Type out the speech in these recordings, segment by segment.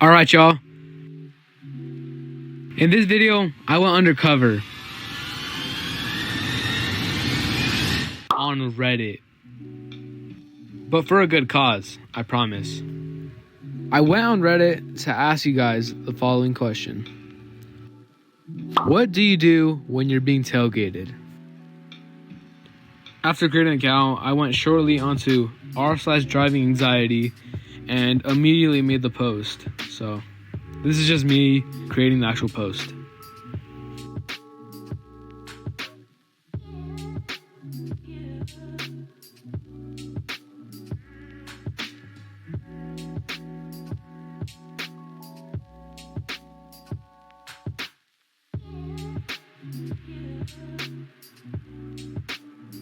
Alright, y'all. In this video, I went undercover on Reddit. But for a good cause, I promise. I went on Reddit to ask you guys the following question. What do you do when you're being tailgated? After creating an account, I went shortly onto r/driving anxiety and immediately made the post. So this is just me creating the actual post.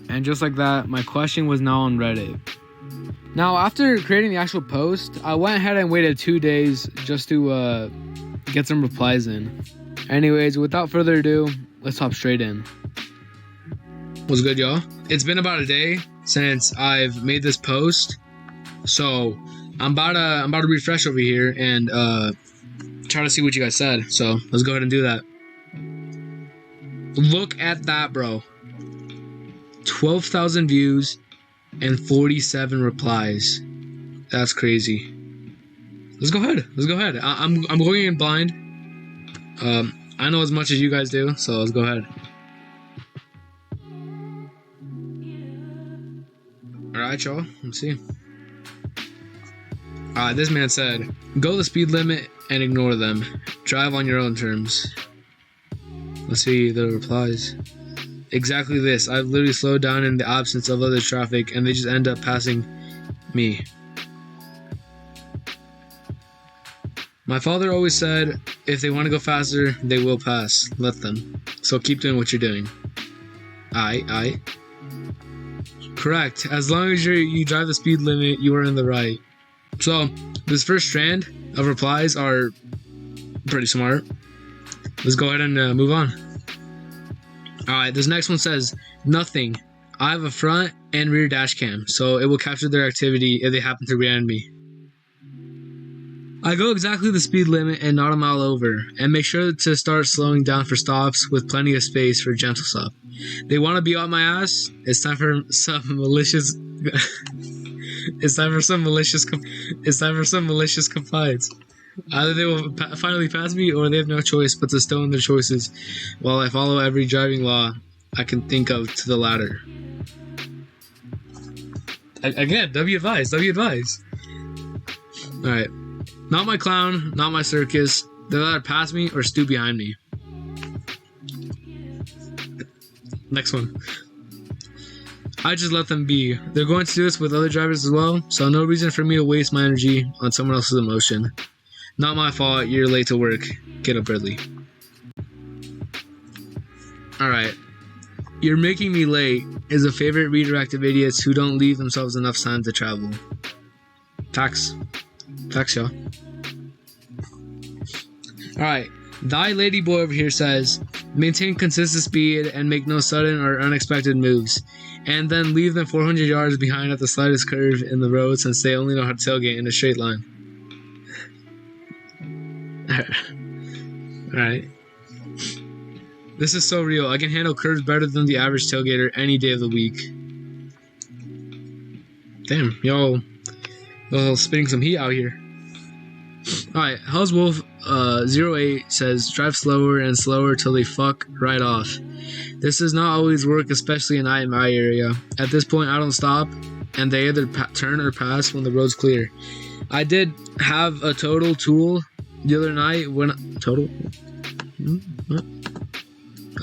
And just like that, my question was now on Reddit. Now, after creating the actual post, I went ahead and waited 2 days just to get some replies in. Anyways, without further ado, let's hop straight in. What's good, y'all? It's been about a day since I've made this post, so I'm about to refresh over here and try to see what you guys said. So let's go ahead and do that. Look at that, bro. 12,000 views and 47 replies. That's crazy. Let's go ahead. I'm going in blind. I know as much as you guys do, so let's go ahead. Alright, y'all. Let's see. This man said, go the speed limit and ignore them. Drive on your own terms. Let's see the replies. Exactly this. I've literally slowed down in the absence of other traffic and they just end up passing me. My father always said, if they want to go faster, they will pass. Let them. So keep doing what you're doing. Aye. Correct. As long as you drive the speed limit, you are in the right. So, this first strand of replies are pretty smart. Let's go ahead and move on. Alright, this next one says, nothing. I have a front and rear dash cam, so it will capture their activity if they happen to rear-end me. I go exactly the speed limit and not a mile over, and make sure to start slowing down for stops with plenty of space for a gentle stop. They want to be on my ass? It's time for some malicious... It's time for some malicious compliance. Either they will finally pass me or they have no choice but to stone their choices while I follow every driving law I can think of to the latter. Again, W advise. Alright. Not my clown, not my circus. They'll either pass me or stew behind me. Next one. I just let them be. They're going to do this with other drivers as well, so no reason for me to waste my energy on someone else's emotion. Not my fault, you're late to work. Get up early. Alright. You're making me late is a favorite redirect of idiots who don't leave themselves enough time to travel. Facts, y'all. Alright. Thy ladyboy over here says, maintain consistent speed and make no sudden or unexpected moves. And then leave them 400 yards behind at the slightest curve in the road since they only know how to tailgate in a straight line. Alright. This is so real. I can handle curves better than the average tailgater any day of the week. Damn, y'all spitting some heat out here. Alright, Hell's Wolf 08 says, drive slower and slower till they fuck right off. This does not always work, especially in my area. At this point, I don't stop, and they either turn or pass when the road's clear. I did have a total tool the other night when... Total?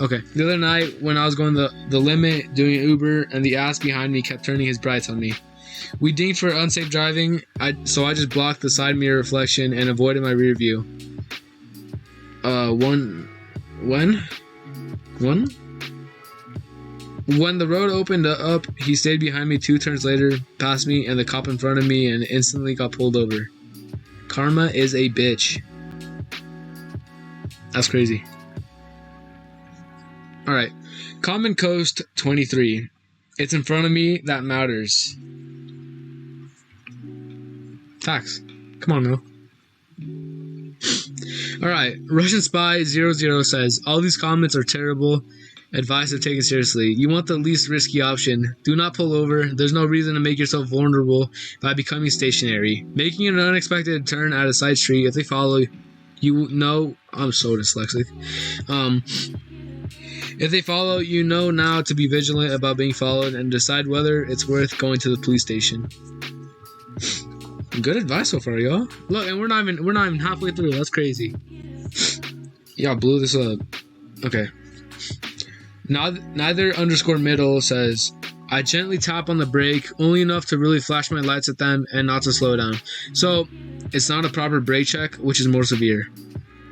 Okay. The other night when I was going the limit, doing Uber, and the ass behind me kept turning his brights on me. We dinged for unsafe driving, so I just blocked the side mirror reflection and avoided my rear view. When the road opened up, he stayed behind me 2 turns later, passed me and the cop in front of me, and instantly got pulled over. Karma is a bitch. That's crazy. Alright. Common Coast 23. It's in front of me that matters. Facts. Come on, Mel. Alright, Russian Spy 00 says, all these comments are terrible. Advice to take it seriously. You want the least risky option. Do not pull over. There's no reason to make yourself vulnerable by becoming stationary. Making an unexpected turn at a side street, if they follow you know, I'm so dyslexic. If they follow, you know now to be vigilant about being followed and decide whether it's worth going to the police station. Good advice so far, y'all. Look, and we're not even halfway through. That's crazy. Y'all blew this up. Okay. Neither underscore middle says, I gently tap on the brake, only enough to really flash my lights at them and not to slow down. So, it's not a proper brake check, which is more severe.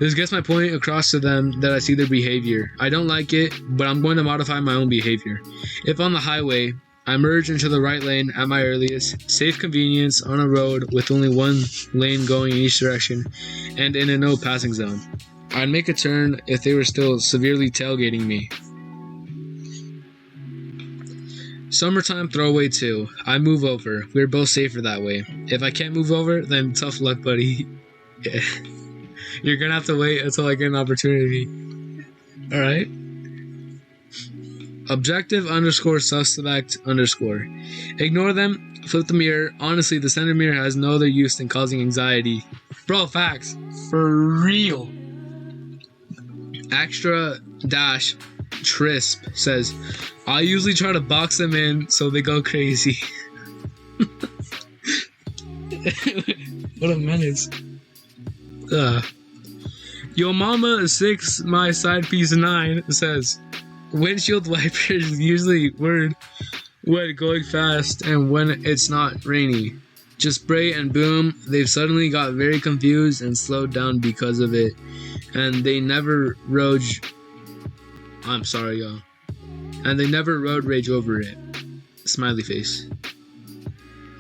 This gets my point across to them that I see their behavior. I don't like it, but I'm going to modify my own behavior. If on the highway, I merge into the right lane at my earliest, safe convenience on a road with only one lane going in each direction, and in a no passing zone. I'd make a turn if they were still severely tailgating me. Summertime throwaway 2. I move over. We're both safer that way. If I can't move over, then tough luck, buddy. Yeah. You're gonna have to wait until I get an opportunity. Alright. Objective underscore suspect underscore. Ignore them. Flip the mirror. Honestly, the center mirror has no other use than causing anxiety. Bro, facts. For real. Extra dash Trisp says, I usually try to box them in so they go crazy. What a menace. Yo mama 6, my side piece 9 says, windshield wipers usually word when going fast and when it's not rainy. Just spray and boom, they've suddenly got very confused and slowed down because of it. And they never rode... I'm sorry, y'all. And they never road rage over it. Smiley face.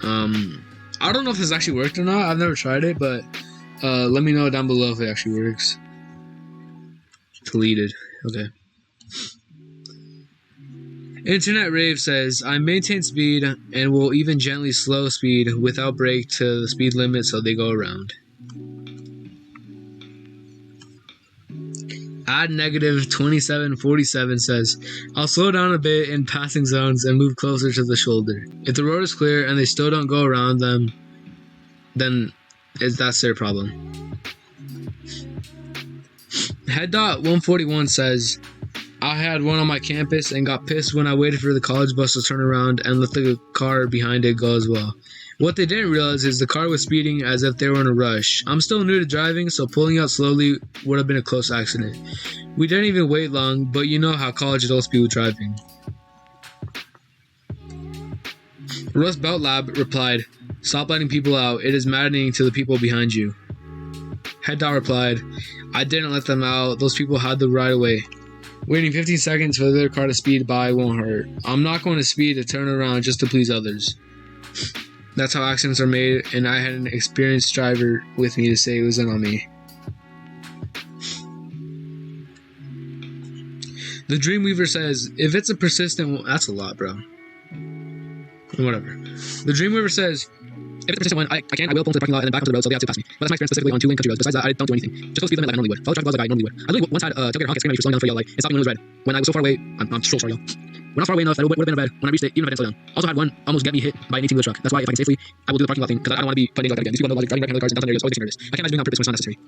I don't know if this actually worked or not. I've never tried it, but let me know down below if it actually works. Deleted. Okay. Internet Rave says, I maintain speed and will even gently slow speed without brake to the speed limit so they go around. Add negative 2747 says, I'll slow down a bit in passing zones and move closer to the shoulder. If the road is clear and they still don't go around them, then that's their problem. Head.141 says, I had one on my campus and got pissed when I waited for the college bus to turn around and let the car behind it go as well. What they didn't realize is the car was speeding as if they were in a rush. I'm still new to driving, so pulling out slowly would have been a close accident. We didn't even wait long, but you know how college adults be with driving. Rust Belt Lab replied, stop letting people out. It is maddening to the people behind you. Head Dot replied, I didn't let them out. Those people had the right away. Waiting 15 seconds for their car to speed by won't hurt. I'm not going to speed to turn around just to please others. That's how accidents are made, and I had an experienced driver with me to say it wasn't on me. The Dreamweaver says, if it's a persistent... That's a lot, bro. Whatever. The Dreamweaver says, if it's a persistent one, I will pull into the parking lot and then back onto the road so they have to pass me. But that's my experience specifically on 2-lane country roads. Besides that, I don't do anything. Just go speed limit like I normally would. Follow traffic laws like I normally would. I literally once had a tailgater honk at screaming for slowing down for yellow light and stopping when it was red. When I was so far away, I'm so sorry, y'all. When I was far away enough that it would have been a red when I reached it, even if I didn't slow down. Also had one almost get me hit by an 18-wheeler truck. That's why if I can safely, I will do the parking lot thing because I don't want to be put in like that again. These people know like driving back in other cars in downtown areas always makes me nervous. I can't imagine doing that on purpose when it's not necessary.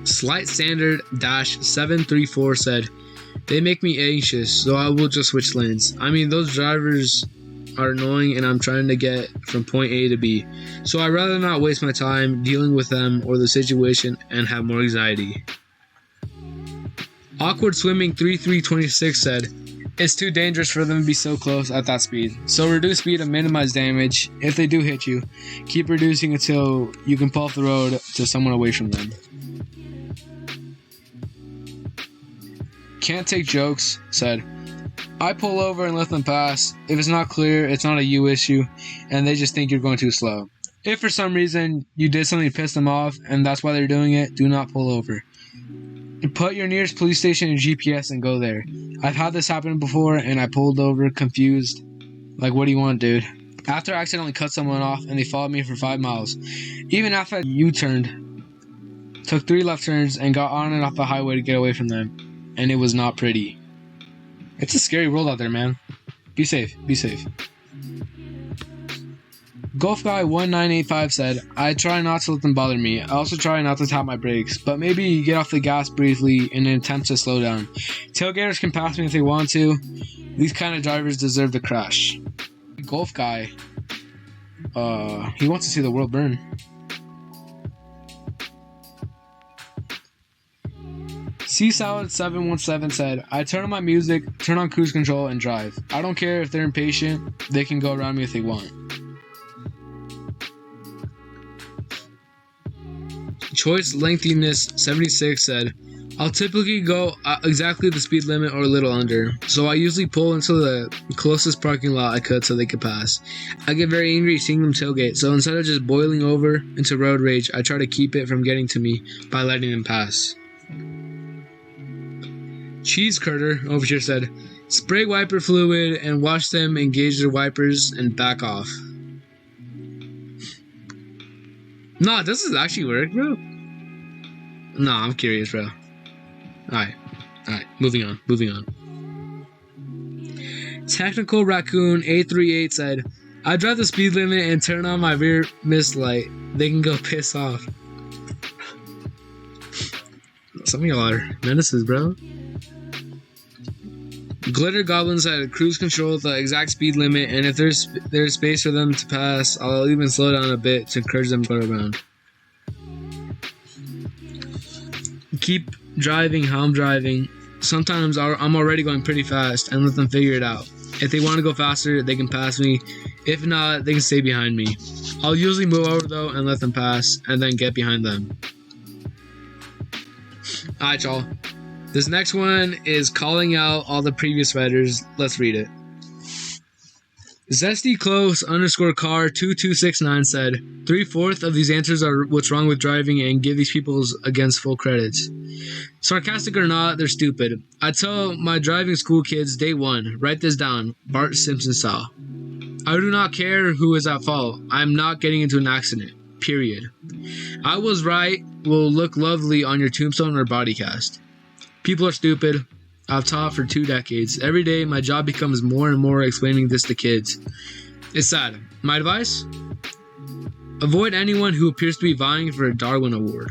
Slight Standard -734 said, they make me anxious, so I will just switch lanes. I mean, those drivers are annoying and I'm trying to get from point A to B. So I'd rather not waste my time dealing with them or the situation and have more anxiety. Awkward Swimming 3326 said, it's too dangerous for them to be so close at that speed. So reduce speed and minimize damage. If they do hit you, keep reducing until you can pull off the road to someone away from them. Can't Take Jokes said, I pull over and let them pass. If it's not clear, it's not a you issue, and they just think you're going too slow. If for some reason you did something to piss them off, and that's why they're doing it, do not pull over. Put your nearest police station in GPS and go there. I've had this happen before, and I pulled over confused. Like, what do you want, dude? after I accidentally cut someone off and they followed me for 5 miles. Even after I U-turned, took 3 left turns, and got on and off the highway to get away from them. And it was not pretty. It's a scary world out there, man. Be safe. Be safe. Golf Guy 1985 said, I try not to let them bother me. I also try not to tap my brakes, but maybe get off the gas briefly in an attempt to slow down. Tailgaters can pass me if they want to. These kind of drivers deserve to crash. Golf Guy, he wants to see the world burn. Sea Salad 717 said, I turn on my music, turn on cruise control, and drive. I don't care if they're impatient. They can go around me if they want. Choice Lengthiness 76 said, I'll typically go exactly the speed limit or a little under, so I usually pull into the closest parking lot I could so they could pass. I get very angry seeing them tailgate, so instead of just boiling over into road rage, I try to keep it from getting to me by letting them pass. Cheese Curter over here said, spray wiper fluid and watch them engage their wipers and back off. Nah, does this actually work, bro? Nah, I'm curious, bro. Alright, moving on. Technical Raccoon 838 said, I drive the speed limit and turn on my rear mist light. They can go piss off. Some of y'all are menaces, bro. Glitter Goblin said, cruise control at the exact speed limit, and if there's space for them to pass, I'll even slow down a bit to encourage them to go around. Keep driving how I'm driving. Sometimes I'm already going pretty fast and let them figure it out. If they want to go faster, they can pass me. If not, they can stay behind me. I'll usually move over though and let them pass and then get behind them. Alright, y'all. This next one is calling out all the previous writers. Let's read it. Zesty Close _ car 2269 said, 3/4 of these answers are what's wrong with driving and give these people against full credits. Sarcastic or not, they're stupid. I tell my driving school kids day one, write this down, Bart Simpson style. I do not care who is at fault. I am not getting into an accident. Period. I was right will look lovely on your tombstone or body cast. People are stupid. I've taught for 2 decades. Every day, my job becomes more and more explaining this to kids. It's sad. My advice? Avoid anyone who appears to be vying for a Darwin Award.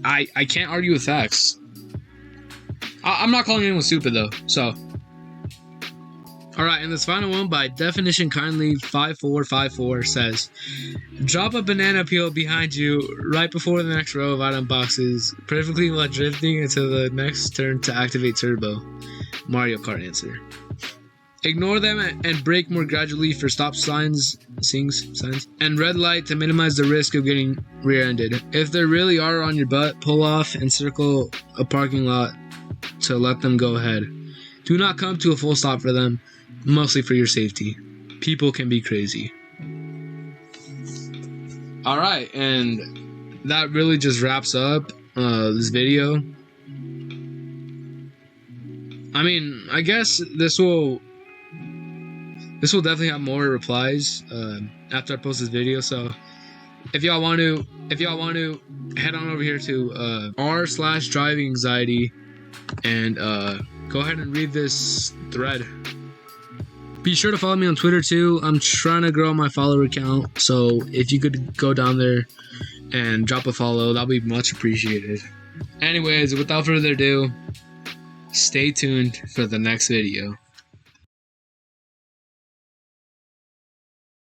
I can't argue with facts. I'm not calling anyone stupid, though, so. Alright, and this final one by Definition Kindly 5454 says, drop a banana peel behind you right before the next row of item boxes, perfectly while drifting into the next turn to activate turbo. Mario Kart answer. Ignore them and brake more gradually for stop signs, and red light to minimize the risk of getting rear-ended. If they really are on your butt, pull off and circle a parking lot to let them go ahead. Do not come to a full stop for them. Mostly for your safety. People can be crazy. Alright, and that really just wraps up this video. I mean, I guess this will definitely have more replies after I post this video, so if y'all want to head on over here to r/driving anxiety and go ahead and read this thread. Be sure to follow me on Twitter too. I'm trying to grow my follower count, so if you could go down there and drop a follow, that'll be much appreciated. Anyways, without further ado, stay tuned for the next video.